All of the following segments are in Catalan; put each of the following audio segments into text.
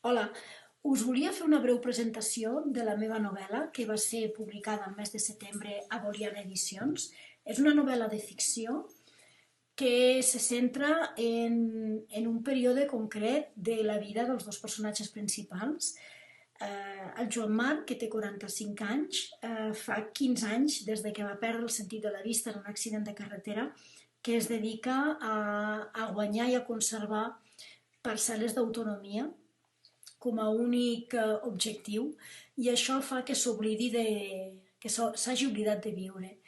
Hola, us volia fer una breu presentació de la meva novel·la que va ser publicada el mes de setembre a Boliana Edicions. És una novel·la de ficció que se centra en un període concret de la vida dels dos personatges principals. El Joan Marc, que té 45 anys, fa 15 anys des de que va perdre el sentit de la vista en un accident de carretera, que es dedica a guanyar i a conservar parcel·les d'autonomia com a únic objectiu, i això fa que s'hagi oblidat de viure.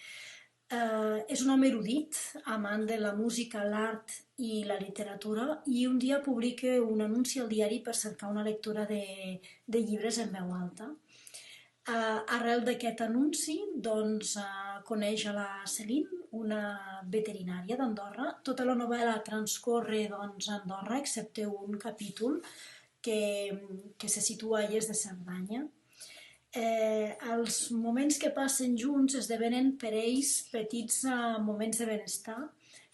És un home erudit, amant de la música, l'art i la literatura, i un dia publica un anunci al diari per cercar una lectora de llibres en veu alta. Arrel d'aquest anunci, coneix a la Céline, una veterinària d'Andorra. Tota la novel·la transcorre a Andorra, excepte un capítol que se situa a Lles de Cerdanya. Els moments que passen junts esdevenen per ells petits moments de benestar,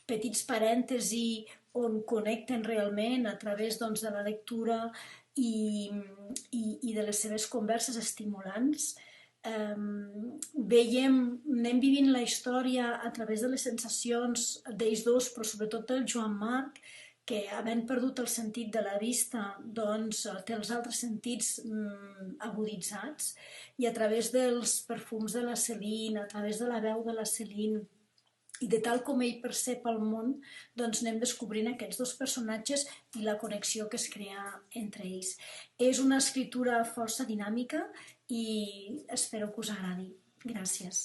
petits parèntesis on connecten realment a través de la lectura i de les seves converses estimulants. Anem vivint la història a través de les sensacions d'ells dos, però sobretot del Joan Marc, que havent perdut el sentit de la vista té els altres sentits aguditzats, i a través dels perfums de la Céline, a través de la veu de la Céline i de tal com ell percep el món, anem descobrint aquests dos personatges i la connexió que es crea entre ells. És una escriptura força dinàmica i espero que us agradi. Gràcies.